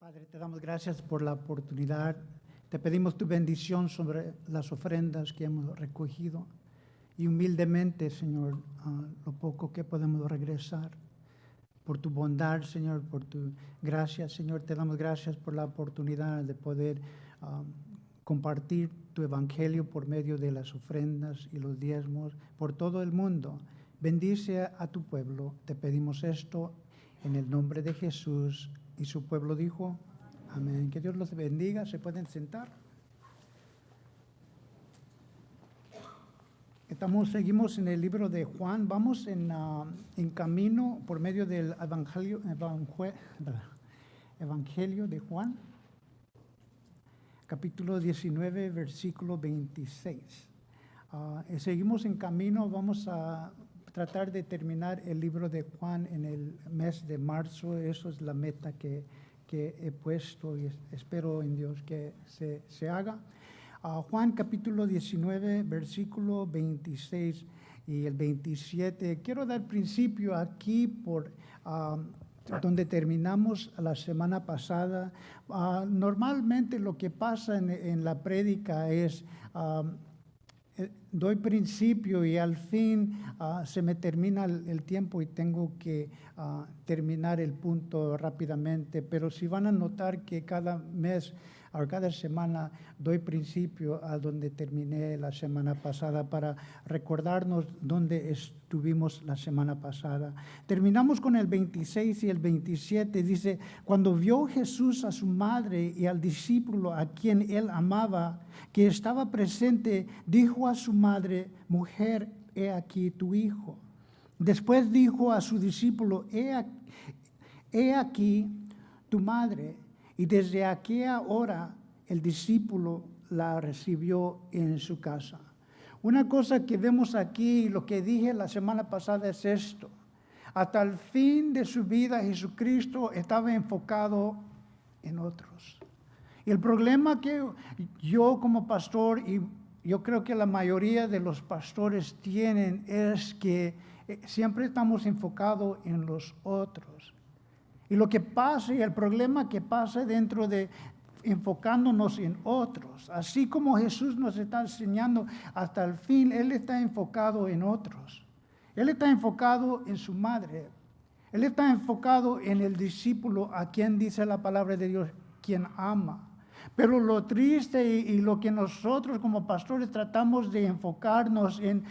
Padre, te damos gracias por la oportunidad. Te pedimos tu bendición sobre las ofrendas que hemos recogido y humildemente, Señor, lo poco que podemos regresar. Por tu bondad, Señor, por tu gracia, Señor, te damos gracias por la oportunidad de poder compartir tu evangelio por medio de las ofrendas y los diezmos por todo el mundo. Bendice a tu pueblo. Te pedimos esto en el nombre de Jesús. Y su pueblo dijo, amén. Que Dios los bendiga. Se pueden sentar. Seguimos en el libro de Juan. Vamos en camino por medio del Evangelio de Juan, capítulo 19, versículo 26. Seguimos en camino. Vamos a tratar de terminar el libro de Juan en el mes de marzo. Eso es la meta que he puesto y espero en Dios que se haga. Juan capítulo 19, versículo 26 y el 27. Quiero dar principio aquí por donde terminamos la semana pasada. Normalmente lo que pasa en la prédica es doy principio y al fin se me termina el tiempo y tengo que terminar el punto rápidamente. Pero si van a notar que cada mes o cada semana doy principio a donde terminé la semana pasada para recordarnos dónde estuvimos la semana pasada. Terminamos con el 26 y el 27. Dice, cuando vio Jesús a su madre y al discípulo a quien él amaba, que estaba presente, dijo a su madre, mujer, he aquí tu hijo. Después dijo a su discípulo, he aquí tu madre. Y desde aquella hora el discípulo la recibió en su casa. Una cosa que vemos aquí, lo que dije la semana pasada es esto. Hasta el fin de su vida Jesucristo estaba enfocado en otros. Y el problema que yo como pastor y yo creo que la mayoría de los pastores tienen es que siempre estamos enfocados en los otros. Y lo que pasa y el problema que pasa dentro de enfocándonos en otros, así como Jesús nos está enseñando hasta el fin, Él está enfocado en otros. Él está enfocado en su madre. Él está enfocado en el discípulo a quien dice la palabra de Dios, quien ama. Pero lo triste y lo que nosotros como pastores tratamos de enfocarnos en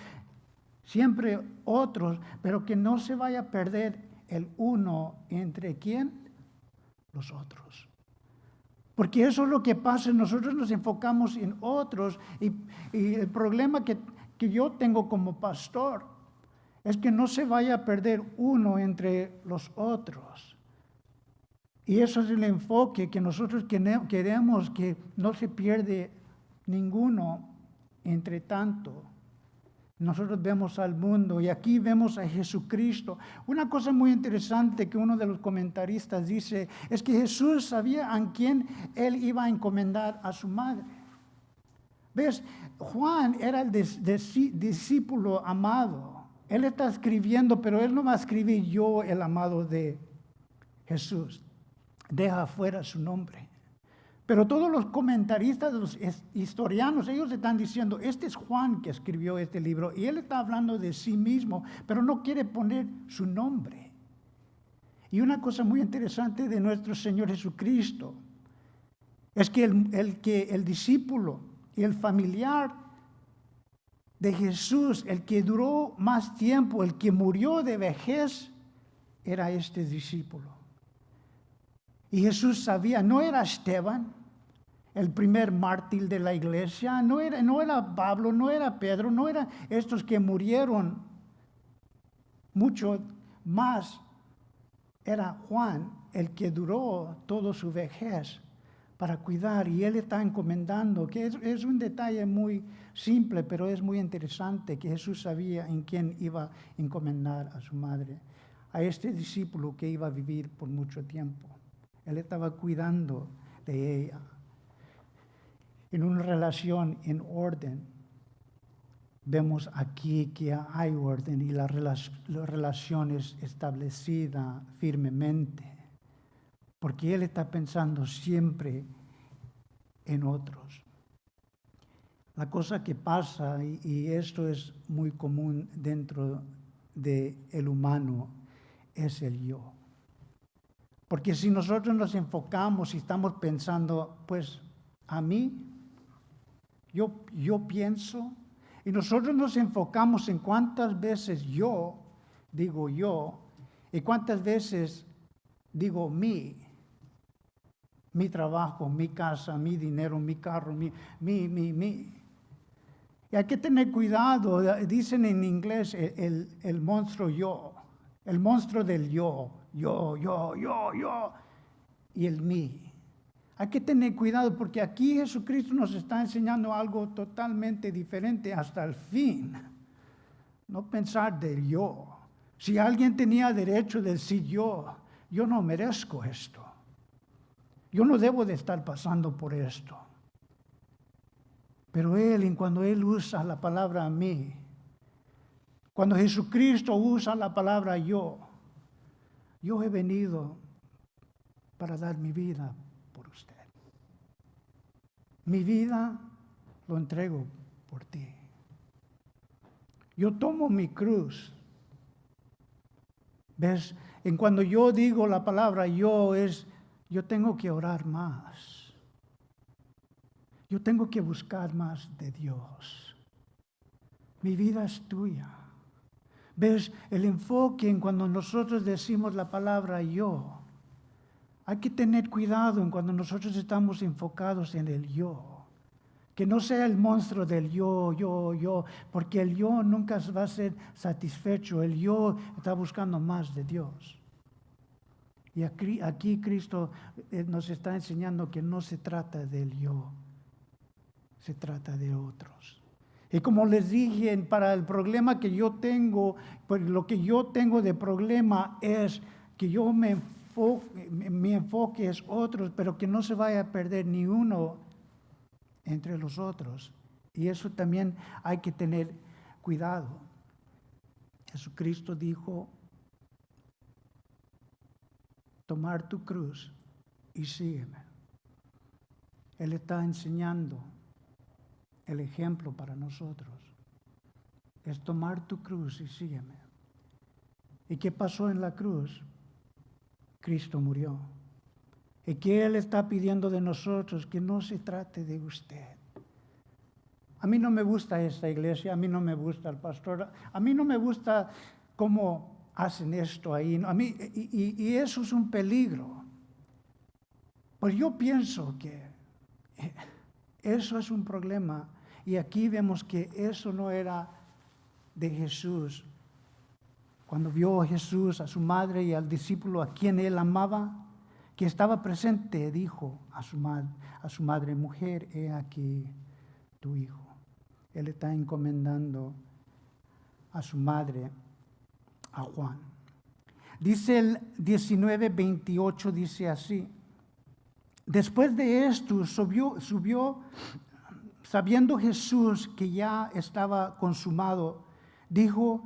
siempre otros, pero que no se vaya a perder el uno entre quién, los otros. Porque eso es lo que pasa, nosotros nos enfocamos en otros y el problema que yo tengo como pastor es que no se vaya a perder uno entre los otros. Y eso es el enfoque que nosotros queremos, que no se pierde ninguno entre tanto. Nosotros vemos al mundo y aquí vemos a Jesucristo. Una cosa muy interesante que uno de los comentaristas dice es que Jesús sabía a quién él iba a encomendar a su madre. ¿Ves? Juan era el discípulo amado. Él está escribiendo, pero él no va a escribir yo el amado de Jesús. Deja afuera su nombre. Pero todos los comentaristas, los historianos, ellos están diciendo, este es Juan que escribió este libro y él está hablando de sí mismo, pero no quiere poner su nombre. Y una cosa muy interesante de nuestro Señor Jesucristo es que el discípulo y el familiar de Jesús, el que duró más tiempo, el que murió de vejez, era este discípulo. Y Jesús sabía, no era Esteban, el primer mártir de la iglesia, no era Pablo, no era Pedro, no eran estos que murieron mucho más. Era Juan el que duró toda su vejez para cuidar y él está encomendando, que es un detalle muy simple, pero es muy interesante que Jesús sabía en quién iba a encomendar a su madre, a este discípulo que iba a vivir por mucho tiempo. Él estaba cuidando de ella. En una relación en orden, vemos aquí que hay orden y la relación es establecida firmemente. porque Él está pensando siempre en otros. La cosa que pasa, y esto es muy común dentro del humano, es el yo. Porque si nosotros nos enfocamos y estamos pensando, pues a mí, yo pienso, y nosotros nos enfocamos en cuántas veces yo digo yo, y cuántas veces digo mi trabajo, mi casa, mi dinero, mi carro, mi. Y hay que tener cuidado, dicen en inglés el monstruo yo, el monstruo del yo, y el mí. Hay que tener cuidado porque aquí Jesucristo nos está enseñando algo totalmente diferente hasta el fin. No pensar del yo. Si alguien tenía derecho de decir yo no merezco esto. Yo no debo de estar pasando por esto. Pero cuando Él usa la palabra a mí, cuando Jesucristo usa la palabra yo he venido para dar mi vida por usted. Mi vida lo entrego por ti. Yo tomo mi cruz. ¿Ves? En cuando yo digo la palabra yo tengo que orar más. Yo tengo que buscar más de Dios. Mi vida es tuya. ¿Ves? El enfoque en cuando nosotros decimos la palabra yo. Hay que tener cuidado en cuando nosotros estamos enfocados en el yo. Que no sea el monstruo del yo, porque el yo nunca va a ser satisfecho. El yo está buscando más de Dios. Y aquí Cristo nos está enseñando que no se trata del yo, se trata de otros. Y como les dije, para el problema que yo tengo, pues lo que yo tengo de problema es que yo mi enfoque es otros, pero que no se vaya a perder ni uno entre los otros. Y eso también hay que tener cuidado. Jesucristo dijo, tomar tu cruz y sígueme. Él está enseñando el ejemplo para nosotros. Es tomar tu cruz y sígueme. ¿Y qué pasó en la cruz? Cristo murió. ¿Y qué Él está pidiendo de nosotros? Que no se trate de usted. A mí no me gusta esta iglesia, a mí no me gusta el pastor, a mí no me gusta cómo hacen esto ahí. A mí, y eso es un peligro. Pues yo pienso que eso es un problema. Y aquí vemos que eso no era de Jesús. Cuando vio a Jesús, a su madre y al discípulo a quien Él amaba, que estaba presente, dijo a su madre, mujer, he aquí tu hijo. Él está encomendando a su madre, a Juan. Dice el 19:28, dice así. Después de esto subió, sabiendo Jesús que ya estaba consumado, dijo,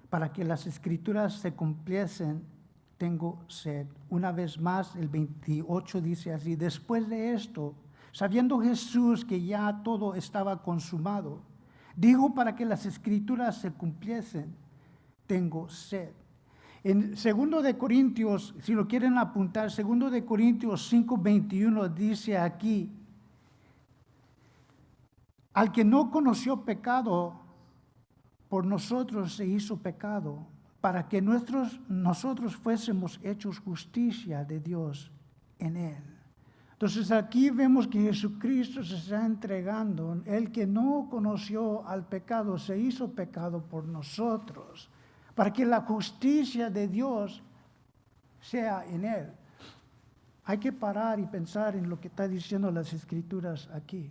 para que las escrituras se cumpliesen, tengo sed. Una vez más, el 28 dice así, después de esto, sabiendo Jesús que ya todo estaba consumado, dijo para que las escrituras se cumpliesen, tengo sed. En 2 de Corintios, si lo quieren apuntar, 2 de Corintios 5:21 dice aquí, al que no conoció pecado, por nosotros se hizo pecado, para que nosotros fuésemos hechos justicia de Dios en Él. Entonces aquí vemos que Jesucristo se está entregando. El que no conoció al pecado se hizo pecado por nosotros, para que la justicia de Dios sea en Él. Hay que parar y pensar en lo que está diciendo las Escrituras aquí.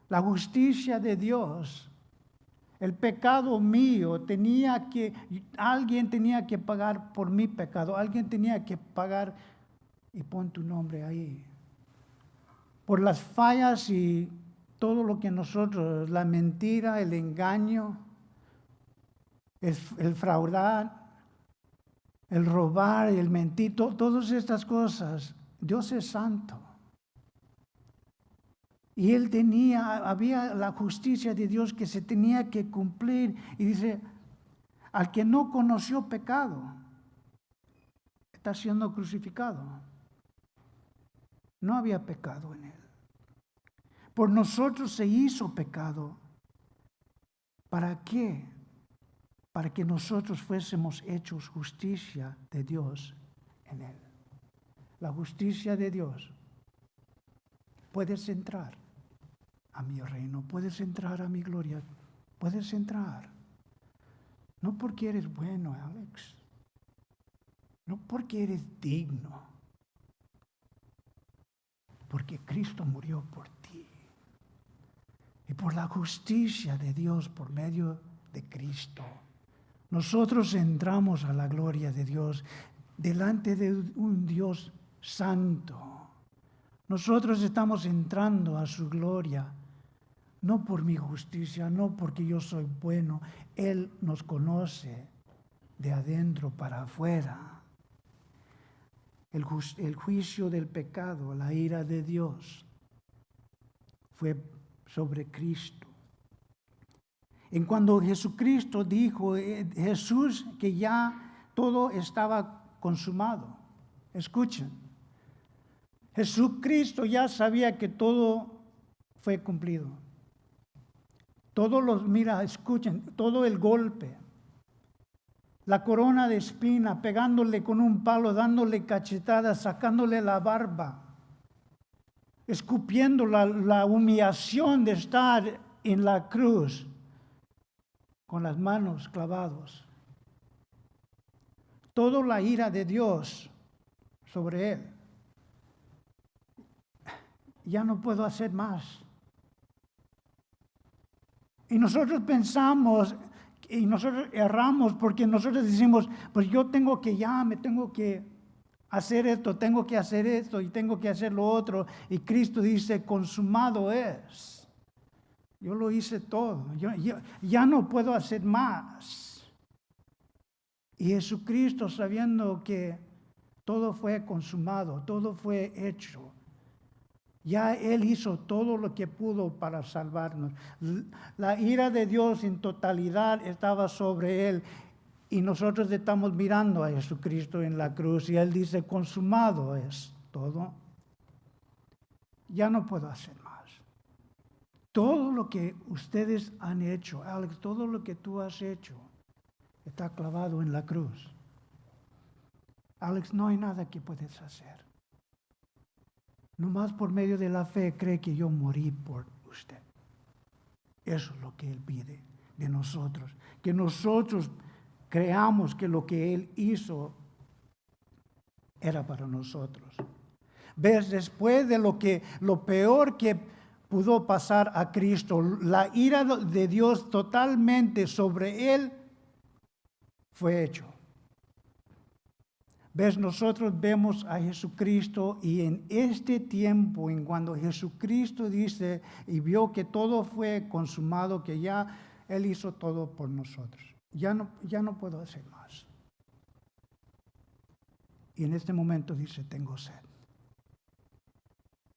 La justicia de Dios, el pecado mío, alguien tenía que pagar por mi pecado, alguien tenía que pagar, y pon tu nombre ahí, por las fallas y todo lo que nosotros, la mentira, el engaño, el fraudar, el robar, el mentir, todas estas cosas. Dios es santo. Y había la justicia de Dios que se tenía que cumplir. Y dice, al que no conoció pecado, está siendo crucificado. No había pecado en él. Por nosotros se hizo pecado. ¿Para qué? Para que nosotros fuésemos hechos justicia de Dios en él. La justicia de Dios. Puedes entrar a mi reino, puedes entrar a mi gloria, puedes entrar. No porque eres bueno, Alex. No porque eres digno. Porque Cristo murió por ti. Y por la justicia de Dios por medio de Cristo. Nosotros entramos a la gloria de Dios delante de un Dios santo. Nosotros estamos entrando a su gloria. No por mi justicia, no porque yo soy bueno. Él nos conoce de adentro para afuera. El juicio del pecado, la ira de Dios, fue sobre Cristo. En cuando Jesucristo dijo, Jesús, que ya todo estaba consumado. Escuchen, Jesucristo ya sabía que todo fue cumplido. Escuchen, todo el golpe, la corona de espina, pegándole con un palo, dándole cachetadas, sacándole la barba, escupiendo la humillación de estar en la cruz con las manos clavadas. Toda la ira de Dios sobre él. Ya no puedo hacer más. Y nosotros pensamos, y nosotros erramos porque nosotros decimos, pues yo me tengo que hacer esto, tengo que hacer esto y tengo que hacer lo otro. Y Cristo dice, consumado es. Yo lo hice todo, yo ya no puedo hacer más. Y Jesucristo, sabiendo que todo fue consumado, todo fue hecho, ya Él hizo todo lo que pudo para salvarnos. La ira de Dios en totalidad estaba sobre Él. Y nosotros estamos mirando a Jesucristo en la cruz y Él dice, consumado es todo. Ya no puedo hacer más. Todo lo que ustedes han hecho, Alex, todo lo que tú has hecho, está clavado en la cruz. Alex, no hay nada que puedes hacer. Nomás por medio de la fe cree que yo morí por usted. Eso es lo que Él pide de nosotros. Que nosotros creamos que lo que Él hizo era para nosotros. ¿Ves? Después de lo peor que pudo pasar a Cristo, la ira de Dios totalmente sobre Él fue hecho. ¿Ves? Nosotros vemos a Jesucristo y en este tiempo, en cuando Jesucristo dice y vio que todo fue consumado, que ya Él hizo todo por nosotros. Ya no puedo hacer más. Y en este momento dice, tengo sed.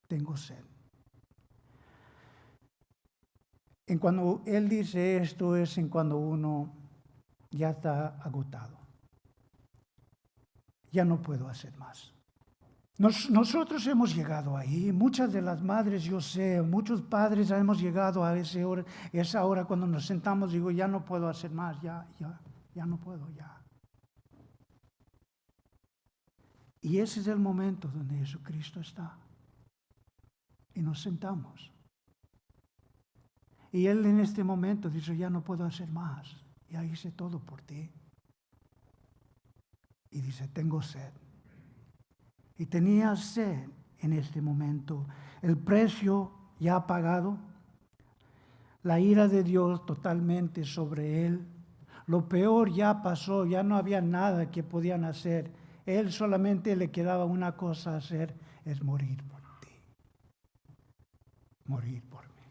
Tengo sed. En cuando Él dice esto es en cuando uno ya está agotado. Ya no puedo hacer más. Nosotros hemos llegado ahí. Muchas de las madres, yo sé, muchos padres hemos llegado a esa hora cuando nos sentamos, digo, ya no puedo hacer más, ya no puedo, ya. Y ese es el momento donde Jesucristo está. Y nos sentamos. Y Él en este momento dice, ya no puedo hacer más, ya hice todo por ti. Y dice, tengo sed. Y tenía sed en este momento. El precio ya pagado. La ira de Dios totalmente sobre él. Lo peor ya pasó, ya no había nada que podían hacer. Él solamente le quedaba una cosa hacer, es morir por ti. Morir por mí.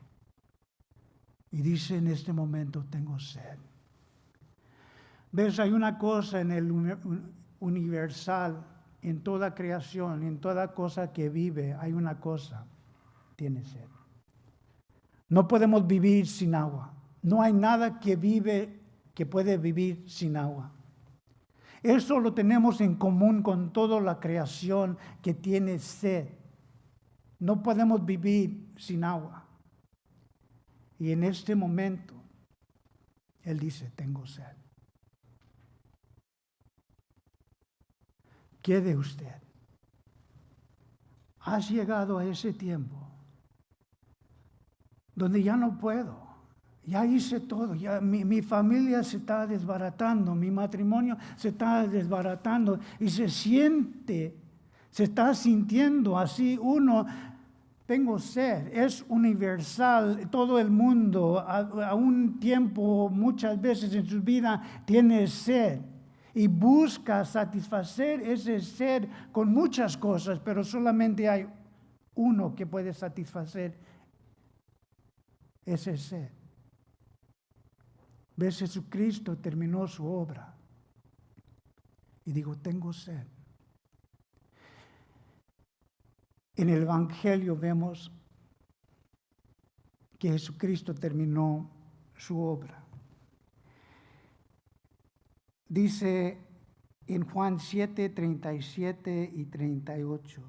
Y dice en este momento, tengo sed. ¿Ves? Hay una cosa universal en toda creación, en toda cosa que vive, hay una cosa, tiene sed. No podemos vivir sin agua. No hay nada que vive, que puede vivir sin agua. Eso lo tenemos en común con toda la creación que tiene sed. No podemos vivir sin agua. Y en este momento, Él dice, tengo sed. ¿Qué de usted? Has llegado a ese tiempo donde ya no puedo. Ya hice todo, ya mi familia se está desbaratando, mi matrimonio se está desbaratando y se está sintiendo así uno, tengo sed, es universal, todo el mundo a un tiempo, muchas veces en su vida tiene sed y busca satisfacer ese sed con muchas cosas, pero solamente hay uno que puede satisfacer ese sed. ¿Ves? Jesucristo terminó su obra. Y digo, tengo sed. En el Evangelio vemos que Jesucristo terminó su obra. Dice en Juan 7, 37 y 38.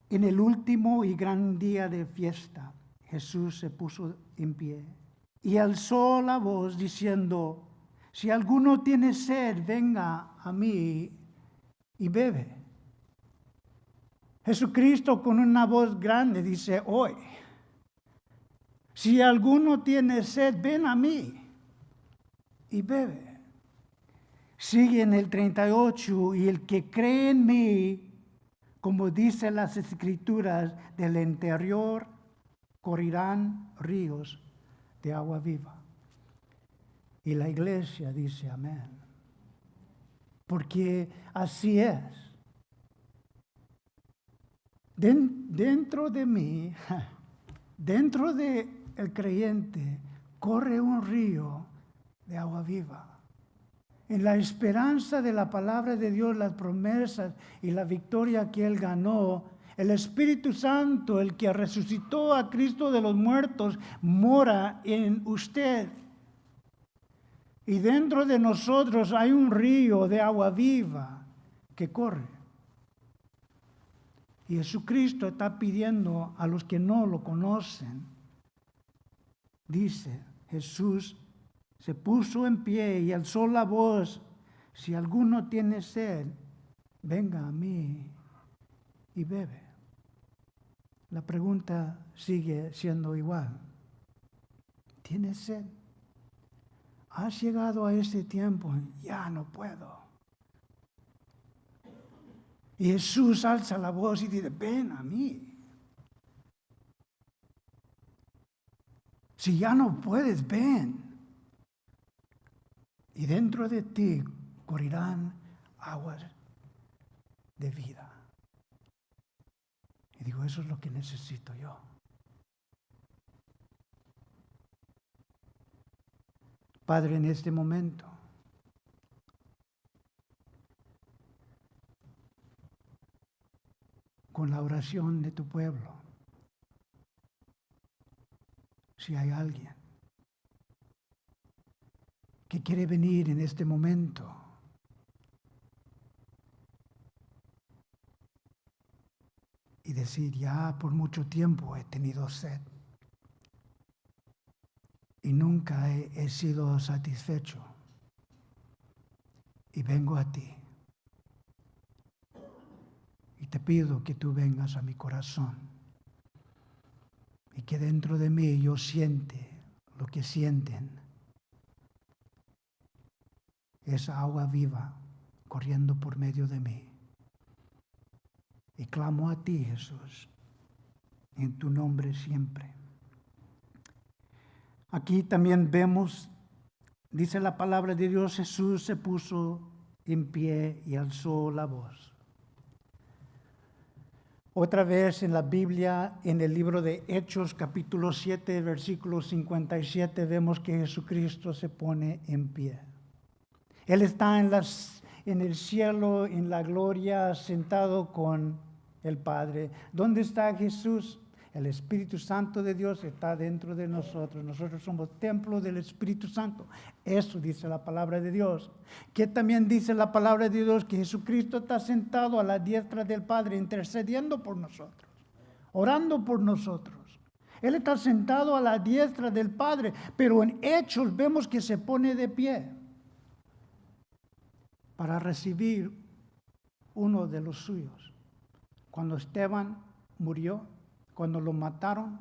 En el último y gran día de fiesta, Jesús se puso en pie y alzó la voz diciendo, si alguno tiene sed, venga a mí y bebe. Jesucristo con una voz grande dice, hoy, si alguno tiene sed, ven a mí y bebe. Sigue en el 38, y el que cree en mí, como dicen las Escrituras, del interior correrán ríos de agua viva. Y la iglesia dice amén. Porque así es. Dentro de mí, dentro del creyente, corre un río de agua viva. En la esperanza de la palabra de Dios, las promesas y la victoria que Él ganó, el Espíritu Santo, el que resucitó a Cristo de los muertos, mora en usted. Y dentro de nosotros hay un río de agua viva que corre. Y Jesucristo está pidiendo a los que no lo conocen. Dice, Jesús se puso en pie y alzó la voz. Si alguno tiene sed, venga a mí y bebe. La pregunta sigue siendo igual. ¿Tienes sed? ¿Has llegado a ese tiempo? Ya no puedo. Y Jesús alza la voz y dice, ven a mí. Si ya no puedes, ven. Y dentro de ti correrán aguas de vida. Y digo, eso es lo que necesito yo. Padre, en este momento, con la oración de tu pueblo, si hay alguien que quiere venir en este momento y decir, ya por mucho tiempo he tenido sed y nunca he sido satisfecho y vengo a ti y te pido que tú vengas a mi corazón y que dentro de mí yo siente lo que sienten, esa agua viva corriendo por medio de mí. Y clamo a ti, Jesús, en tu nombre siempre. Aquí también vemos, dice la palabra de Dios, Jesús se puso en pie y alzó la voz. Otra vez en la Biblia, en el libro de Hechos, capítulo 7, versículo 57, vemos que Jesucristo se pone en pie. Él está en el cielo, en la gloria, sentado con el Padre. ¿Dónde está Jesús? El Espíritu Santo de Dios está dentro de nosotros. Nosotros somos templo del Espíritu Santo. Eso dice la palabra de Dios. Que también dice la palabra de Dios que Jesucristo está sentado a la diestra del Padre, intercediendo por nosotros, orando por nosotros. Él está sentado a la diestra del Padre, pero en Hechos vemos que se pone de pie para recibir uno de los suyos. Cuando Esteban murió, cuando lo mataron,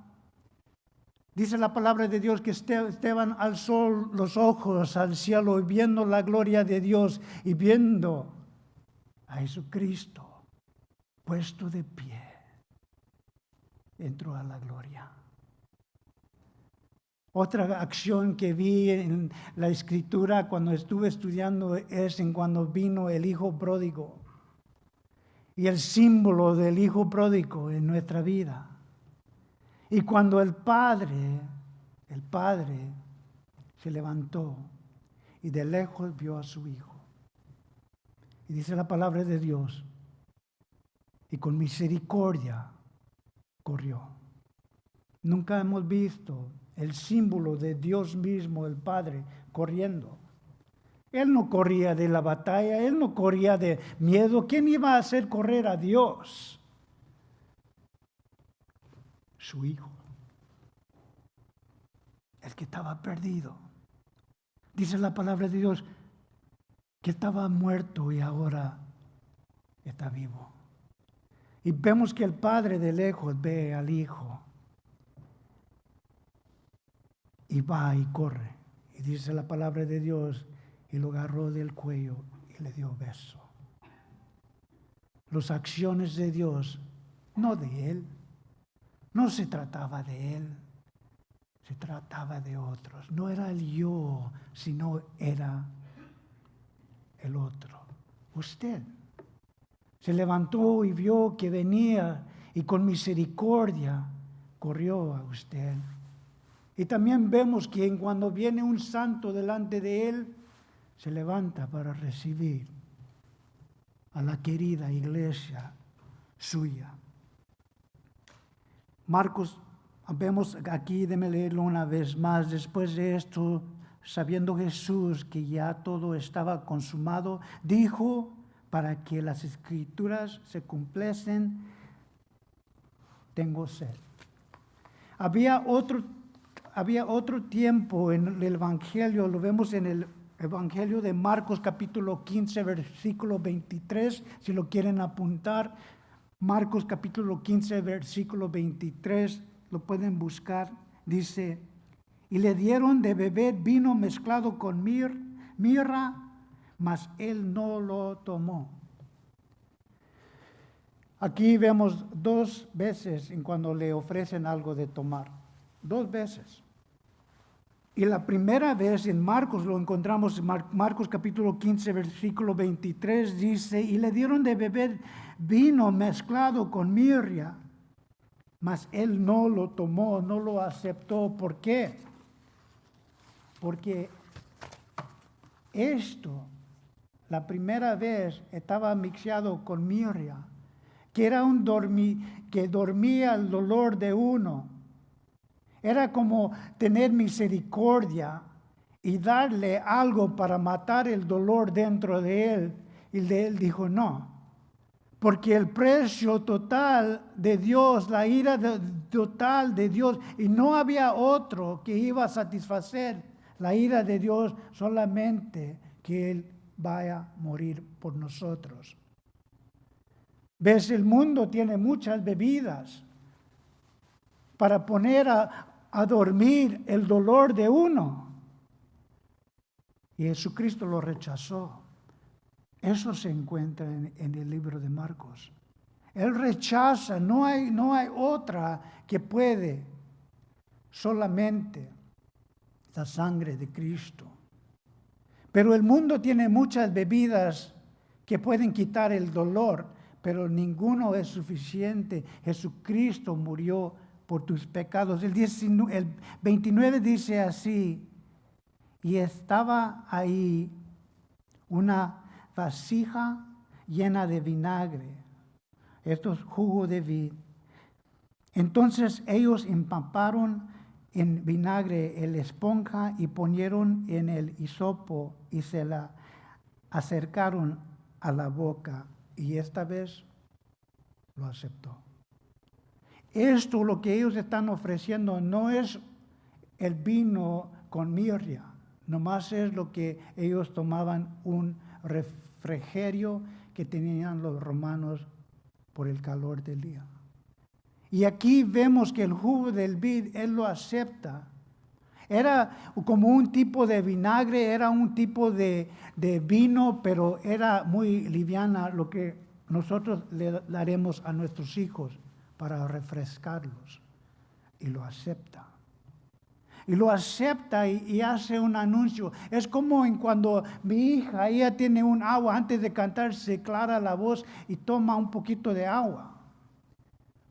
dice la palabra de Dios que Esteban alzó los ojos al cielo y viendo la gloria de Dios y viendo a Jesucristo puesto de pie, entró a la gloria. Otra acción que vi en la Escritura cuando estuve estudiando es en cuando vino el Hijo Pródigo y el símbolo del Hijo Pródigo en nuestra vida. Y cuando el Padre se levantó y de lejos vio a su Hijo. Y dice la palabra de Dios, y con misericordia corrió. Nunca hemos visto el símbolo de Dios mismo, el Padre, corriendo. Él no corría de la batalla, él no corría de miedo. ¿Quién iba a hacer correr a Dios? Su Hijo, el que estaba perdido. Dice la palabra de Dios que estaba muerto y ahora está vivo. Y vemos que el Padre de lejos ve al Hijo y va y corre. Y dice la palabra de Dios y lo agarró del cuello y le dio beso. Las acciones de Dios, no de Él. No se trataba de Él, se trataba de otros. No era el yo, sino era el otro. Usted se levantó y vio que venía y con misericordia corrió a usted. Y también vemos que cuando viene un santo delante de Él, se levanta para recibir a la querida iglesia suya. Marcos, vemos aquí, déme leerlo una vez más. Después de esto, sabiendo Jesús que ya todo estaba consumado, dijo, para que las escrituras se cumpliesen, tengo sed. Había otro tiempo en el Evangelio, lo vemos en el Evangelio de Marcos capítulo 15, versículo 23, si lo quieren apuntar. Marcos capítulo 15, versículo 23, lo pueden buscar. Dice, y le dieron de beber vino mezclado con mirra, mas él no lo tomó. Aquí vemos dos veces en cuando le ofrecen algo de tomar. Dos veces. Y la primera vez en Marcos, lo encontramos en Marcos capítulo 15, versículo 23, dice, y le dieron de beber vino mezclado con mirra, mas él no lo tomó, no lo aceptó. ¿Por qué? Porque esto, la primera vez, estaba mixeado con mirra, que era que dormía el dolor de uno. Era como tener misericordia y darle algo para matar el dolor dentro de él. Y él dijo, no, porque el precio total de Dios, la ira total de Dios, y no había otro que iba a satisfacer la ira de Dios, solamente que Él vaya a morir por nosotros. ¿Ves? El mundo tiene muchas bebidas para poner a dormir el dolor de uno. Y Jesucristo lo rechazó. Eso se encuentra en el libro de Marcos. Él rechaza, no hay otra que puede, solamente la sangre de Cristo. Pero el mundo tiene muchas bebidas que pueden quitar el dolor, pero ninguno es suficiente. Jesucristo murió por tus pecados. El 29 dice así, y estaba ahí una vasija llena de vinagre. Esto es jugo de vid. Entonces ellos empaparon en vinagre la esponja y ponieron en el hisopo y se la acercaron a la boca. Y esta vez lo aceptó. Esto, lo que ellos están ofreciendo, no es el vino con mirra. Nomás es lo que ellos tomaban, un refrigerio que tenían los romanos por el calor del día. Y aquí vemos que el jugo del vid, él lo acepta. Era como un tipo de vinagre, era un tipo de vino, pero era muy liviana lo que nosotros le daremos a nuestros hijos para refrescarlos. Y lo acepta. Y lo acepta y hace un anuncio. Es como en cuando mi hija, ella tiene un agua, antes de cantar se aclara la voz y toma un poquito de agua.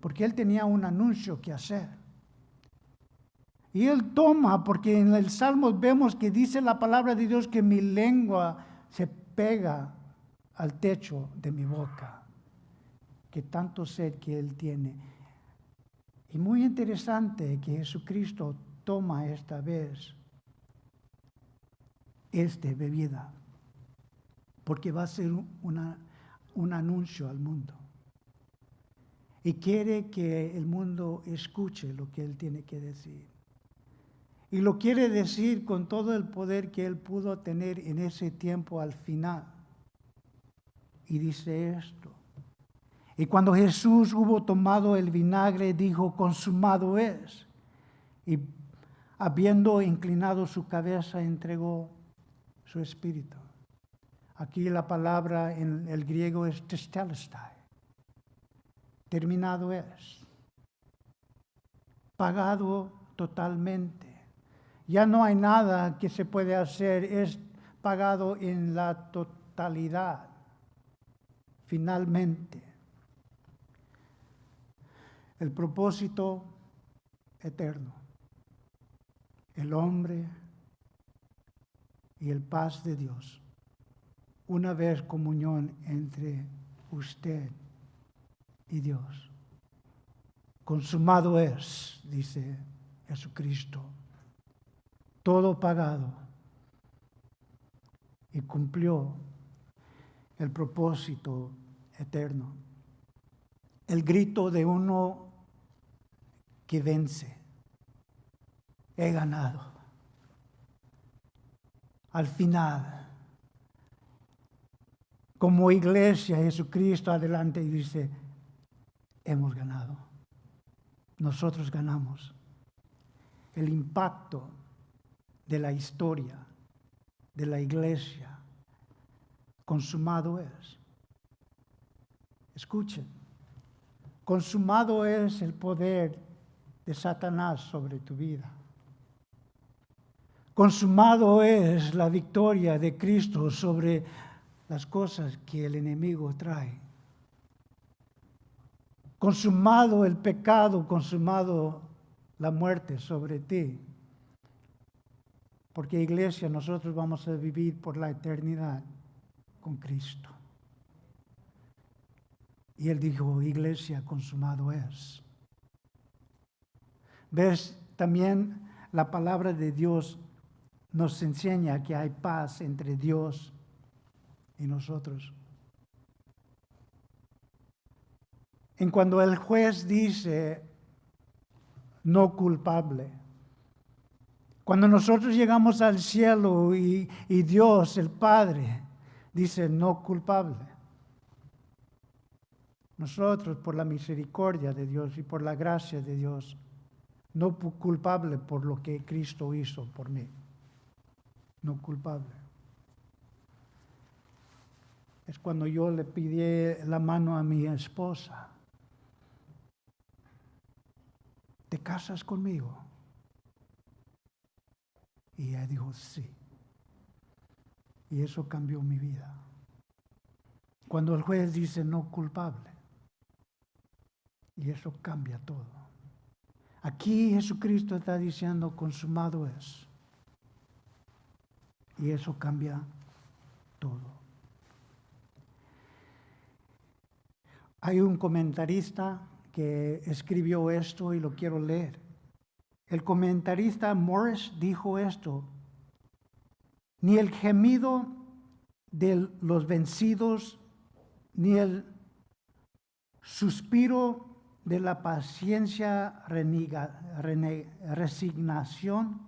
Porque él tenía un anuncio que hacer. Y él toma, porque en el Salmo vemos que dice la palabra de Dios que mi lengua se pega al techo de mi boca. Que tanto sed que él tiene. Y muy interesante que Jesucristo toma esta vez esta bebida, porque va a ser un anuncio al mundo. Y quiere que el mundo escuche lo que él tiene que decir. Y lo quiere decir con todo el poder que él pudo tener en ese tiempo al final. Y dice esto. Y cuando Jesús hubo tomado el vinagre, dijo, consumado es. Y habiendo inclinado su cabeza, entregó su espíritu. Aquí la palabra en el griego es tetelestai. Terminado es. Pagado totalmente. Ya no hay nada que se puede hacer, es pagado en la totalidad. Finalmente. El propósito eterno. El hombre y el paz de Dios. Una vez comunión entre usted y Dios. Consumado es, dice Jesucristo. Todo pagado. Y cumplió el propósito eterno. El grito de uno que vence. He ganado. Al final, como iglesia, Jesucristo adelante y dice, hemos ganado. Nosotros ganamos. El impacto de la historia de la iglesia consumado es. Escuchen, consumado es el poder de Satanás sobre tu vida. Consumado es la victoria de Cristo sobre las cosas que el enemigo trae. Consumado el pecado, consumado la muerte sobre ti. Porque iglesia, nosotros vamos a vivir por la eternidad con Cristo. Y él dijo, iglesia, consumado es. ¿Ves? También la palabra de Dios nos enseña que hay paz entre Dios y nosotros. En cuando el juez dice no culpable, cuando nosotros llegamos al cielo y Dios, el Padre, dice no culpable. Nosotros, por la misericordia de Dios y por la gracia de Dios, no culpable por lo que Cristo hizo por mí. No culpable. Es cuando yo le pedí la mano a mi esposa. ¿Te casas conmigo? Y ella dijo sí. Y eso cambió mi vida. cuando el juez dice no culpable. Y eso cambia todo. Aquí Jesucristo está diciendo consumado es. Y eso cambia todo. Hay un comentarista que escribió esto y lo quiero leer. El comentarista Morris dijo esto: ni el gemido de los vencidos, ni el suspiro de la paciencia resignación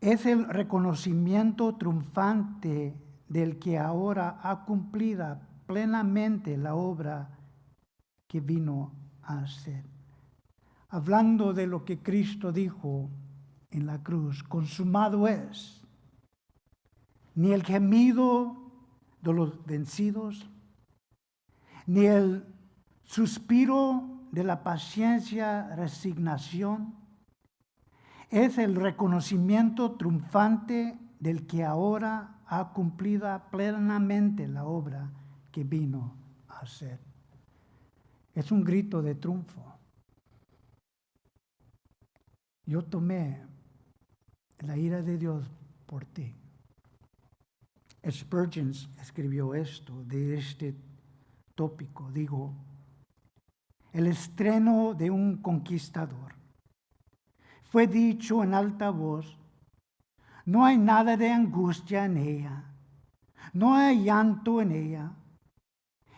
es el reconocimiento triunfante del que ahora ha cumplido plenamente la obra que vino a hacer. Hablando de lo que Cristo dijo en la cruz, consumado es. Ni el gemido de los vencidos, ni el suspiro de la paciencia, resignación, es el reconocimiento triunfante del que ahora ha cumplido plenamente la obra que vino a hacer. Es un grito de triunfo. Yo tomé la ira de Dios por ti. Spurgeon escribió esto de este tópico. Digo, el estreno de un conquistador. Fue dicho en alta voz, no hay nada de angustia en ella, no hay llanto en ella.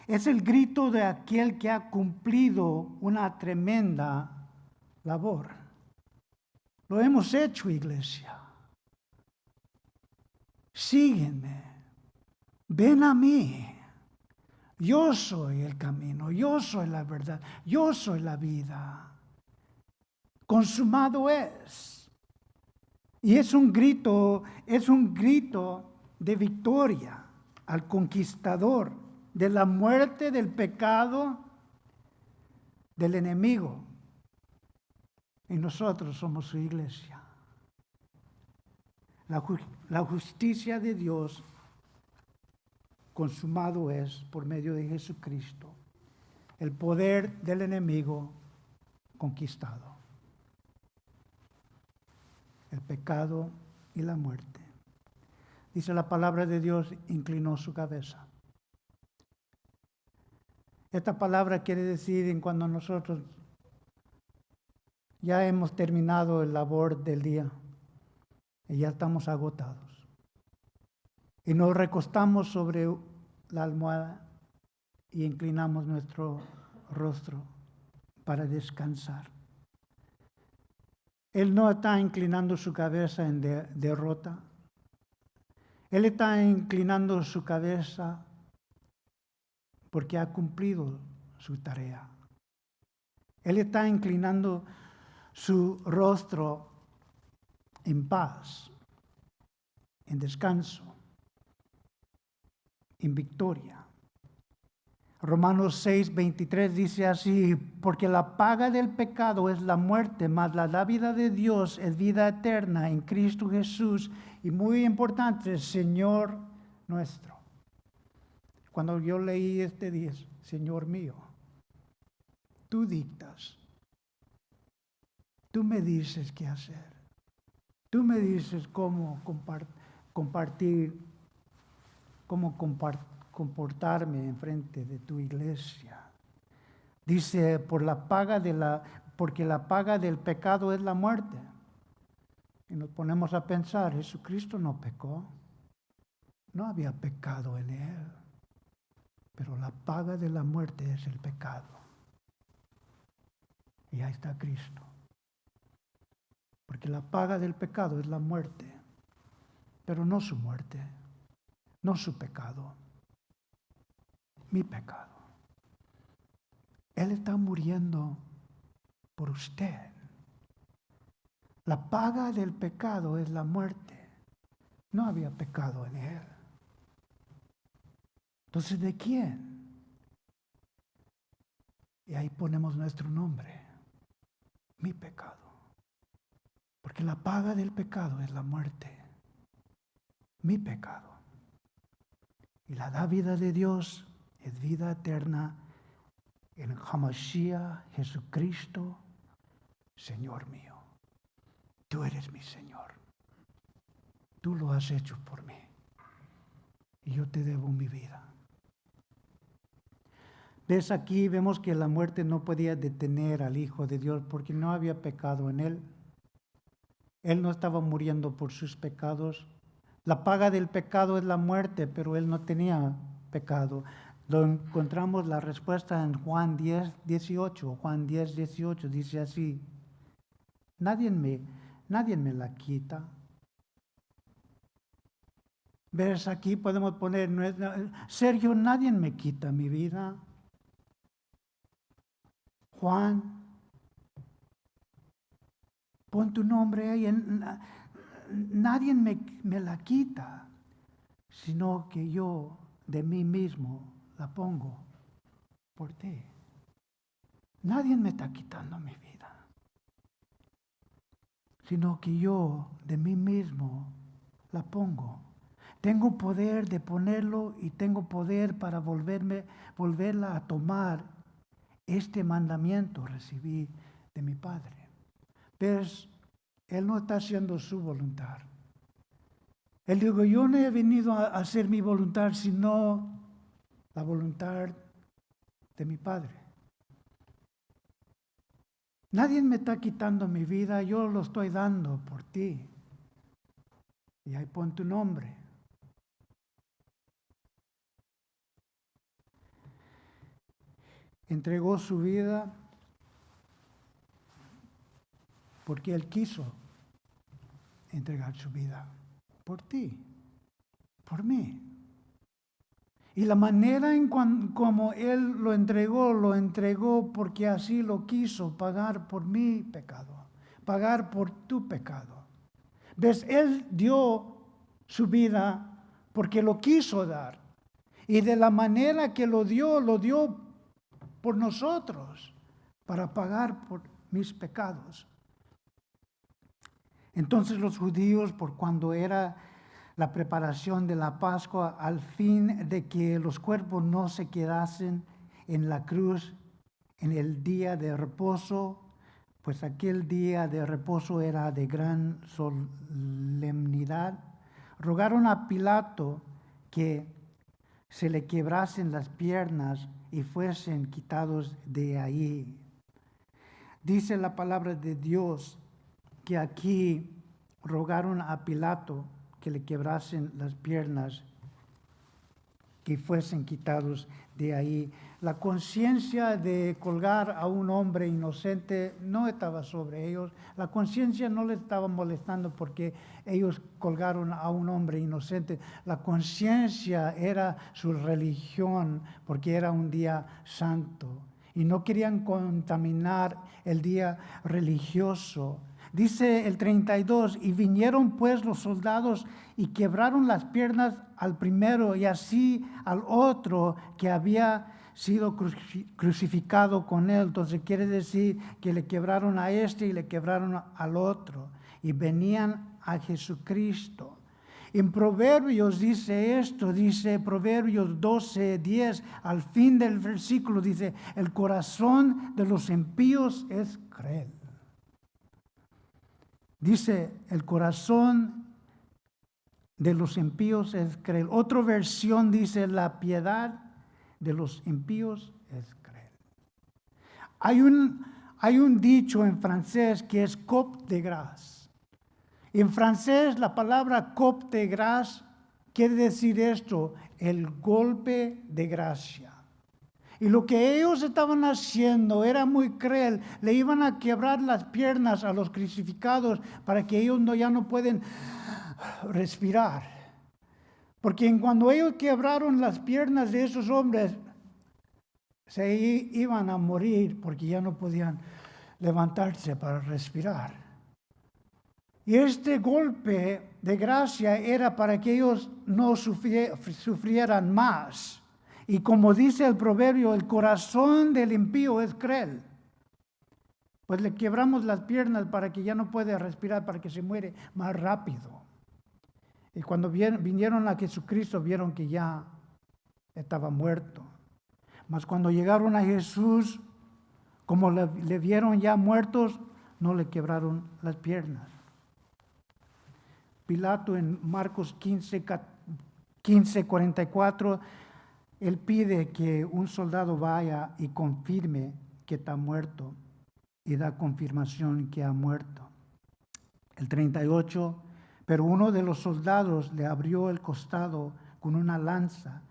Es el grito de aquel que ha cumplido una tremenda labor. Lo hemos hecho, iglesia. Sígueme, ven a mí. Yo soy el camino, yo soy la verdad, yo soy la vida. Consumado es. Y es un grito de victoria al conquistador, de la muerte, del pecado, del enemigo. Y nosotros somos su iglesia. La justicia de Dios consumado es por medio de Jesucristo. El poder del enemigo conquistado. El pecado y la muerte. Dice la palabra de Dios, inclinó su cabeza. Esta palabra quiere decir en cuando nosotros ya hemos terminado el labor del día y ya estamos agotados. Y nos recostamos sobre la almohada y inclinamos nuestro rostro para descansar. Él no está inclinando su cabeza en derrota. Él está inclinando su cabeza porque ha cumplido su tarea. Él está inclinando su rostro en paz, en descanso, en victoria. Romanos 6:23 dice así, porque la paga del pecado es la muerte, mas la dádiva de Dios es vida eterna en Cristo Jesús. Y muy importante, Señor nuestro. Cuando yo leí este día, Señor mío, tú dictas, tú me dices qué hacer, tú me dices cómo compartir, cómo comportarme en frente de tu iglesia. Dice, porque la paga del pecado es la muerte. Y nos ponemos a pensar, Jesucristo no pecó, no había pecado en él, pero la paga de la muerte es el pecado. Y ahí está Cristo. Porque la paga del pecado es la muerte, pero no su muerte, no su pecado. Mi pecado. Él está muriendo por usted. La paga del pecado es la muerte. No había pecado en él. Entonces, ¿de quién? Y ahí ponemos nuestro nombre. Mi pecado. Porque la paga del pecado es la muerte. Mi pecado. Y la dávida de Dios es vida eterna en Hamashiach, Jesucristo, Señor mío. Tú eres mi Señor. Tú lo has hecho por mí. Y yo te debo mi vida. ¿Ves aquí? Vemos que la muerte no podía detener al Hijo de Dios porque no había pecado en él. Él no estaba muriendo por sus pecados. La paga del pecado es la muerte, pero él no tenía pecado. Lo encontramos la respuesta en Juan 10:18. Juan 10:18 dice así: nadie me la quita. ¿Ves? Aquí podemos poner, Sergio, nadie me quita mi vida. Juan, pon tu nombre ahí. Nadie me la quita, sino que yo de mí mismo la pongo por ti. Nadie me está quitando mi vida, sino que yo de mí mismo la pongo. Tengo poder de ponerlo y tengo poder para volverla a tomar. Este mandamiento recibí de mi Padre. Pero Él no está haciendo su voluntad. Él dijo, yo no he venido a hacer mi voluntad, sino la voluntad de mi Padre. Nadie me está quitando mi vida, yo lo estoy dando por ti. Y ahí pon tu nombre. Entregó su vida porque Él quiso entregar su vida por ti, por mí. Y la manera en como Él lo entregó porque así lo quiso, pagar por mi pecado, pagar por tu pecado. ¿Ves? Él dio su vida porque lo quiso dar. Y de la manera que lo dio por nosotros, para pagar por mis pecados. Entonces los judíos, por cuando era la preparación de la Pascua, al fin de que los cuerpos no se quedasen en la cruz en el día de reposo, pues aquel día de reposo era de gran solemnidad, rogaron a Pilato que se le quebrasen las piernas y fuesen quitados de ahí. Dice la palabra de Dios que aquí rogaron a Pilato que le quebrasen las piernas, que fuesen quitados de ahí. La conciencia de colgar a un hombre inocente no estaba sobre ellos. La conciencia no les estaba molestando porque ellos colgaron a un hombre inocente. La conciencia era su religión porque era un día santo y no querían contaminar el día religioso. Dice el 32, y vinieron pues los soldados y quebraron las piernas al primero y así al otro que había sido crucificado con él. Entonces quiere decir que le quebraron a este y le quebraron al otro. Y venían a Jesucristo. En Proverbios dice esto, dice Proverbios 12:10, al fin del versículo dice, el corazón de los impíos es cruel. Dice, el corazón de los impíos es cruel. Otra versión dice, la piedad de los impíos es cruel. Hay un dicho en francés que es coup de grâce. En francés la palabra coup de grâce quiere decir esto, el golpe de gracia. Y lo que ellos estaban haciendo era muy cruel. Le iban a quebrar las piernas a los crucificados para que ellos ya no pueden respirar. Porque cuando ellos quebraron las piernas de esos hombres, se iban a morir porque ya no podían levantarse para respirar. Y este golpe de gracia era para que ellos no sufrieran más. Y como dice el proverbio, el corazón del impío es cruel. Pues le quebramos las piernas para que ya no pueda respirar, para que se muere más rápido. Y cuando vinieron a Jesucristo, vieron que ya estaba muerto. Mas cuando llegaron a Jesús, como le vieron ya muertos, no le quebraron las piernas. Pilato en Marcos 15:44, él pide que un soldado vaya y confirme que está muerto y da confirmación que ha muerto. El 38, pero uno de los soldados le abrió el costado con una lanza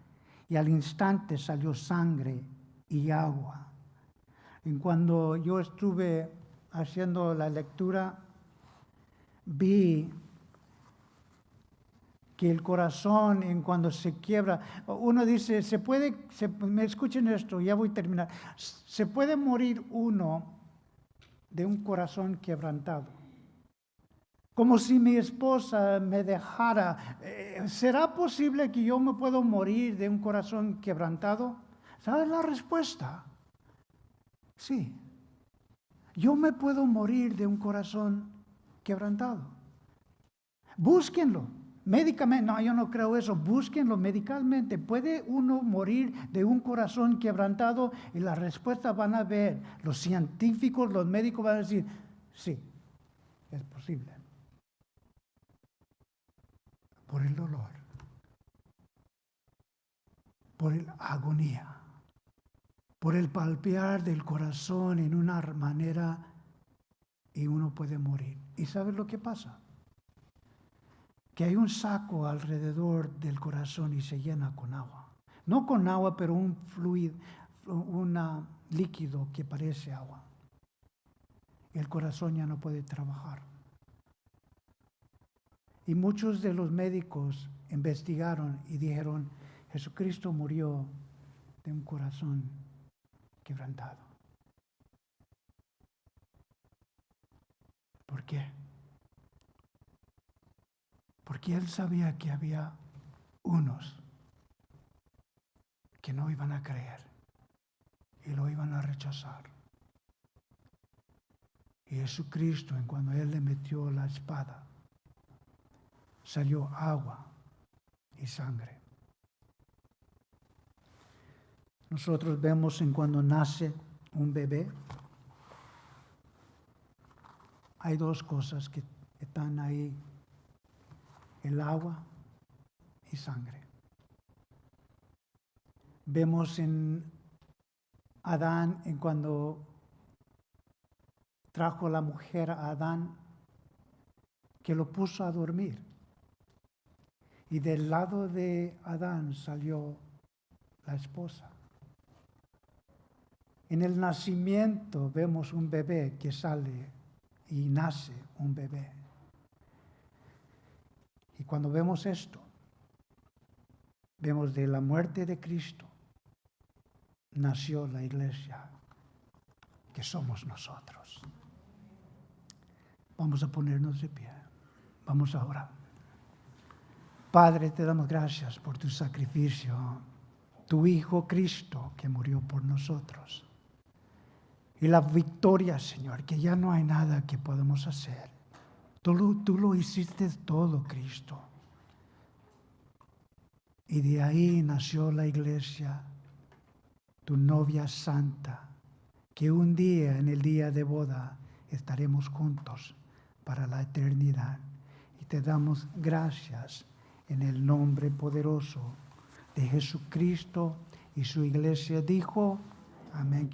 y al instante salió sangre y agua. Y cuando yo estuve haciendo la lectura, vi que el corazón en cuando se quiebra, uno dice, me escuchen esto, ya voy a terminar, se puede morir uno de un corazón quebrantado. Como si mi esposa me dejara, ¿será posible que yo me puedo morir de un corazón quebrantado? ¿Sabes la respuesta? Sí. Yo me puedo morir de un corazón quebrantado. Búsquenlo. Médicamente, no, yo no creo eso. Búsquenlo medicalmente. ¿Puede uno morir de un corazón quebrantado? Y la respuesta van a ver. Los científicos, los médicos van a decir, sí, es posible. Por el dolor, por la agonía, por el palpear del corazón en una manera y uno puede morir. ¿Y sabes lo que pasa? Que hay un saco alrededor del corazón y se llena con agua. No con agua, pero un fluido, un líquido que parece agua. El corazón ya no puede trabajar. Y muchos de los médicos investigaron y dijeron, Jesucristo murió de un corazón quebrantado. ¿Por qué? Porque él sabía que había unos que no iban a creer y lo iban a rechazar. Y Jesucristo, en cuando él le metió la espada, salió agua y sangre. Nosotros vemos en cuando nace un bebé, hay dos cosas que están ahí, el agua y sangre. Vemos en Adán, en cuando trajo la mujer a Adán, que lo puso a dormir. Y del lado de Adán salió la esposa. En el nacimiento vemos un bebé que sale y nace un bebé. Y cuando vemos esto, vemos de la muerte de Cristo, nació la iglesia, que somos nosotros. Vamos a ponernos de pie. Vamos a orar. Padre, te damos gracias por tu sacrificio, tu Hijo Cristo que murió por nosotros. Y la victoria, Señor, que ya no hay nada que podamos hacer. Tú lo hiciste todo, Cristo. Y de ahí nació la iglesia, tu novia santa, que un día, en el día de boda, estaremos juntos para la eternidad. Y te damos gracias en el nombre poderoso de Jesucristo, y su iglesia dijo, amén.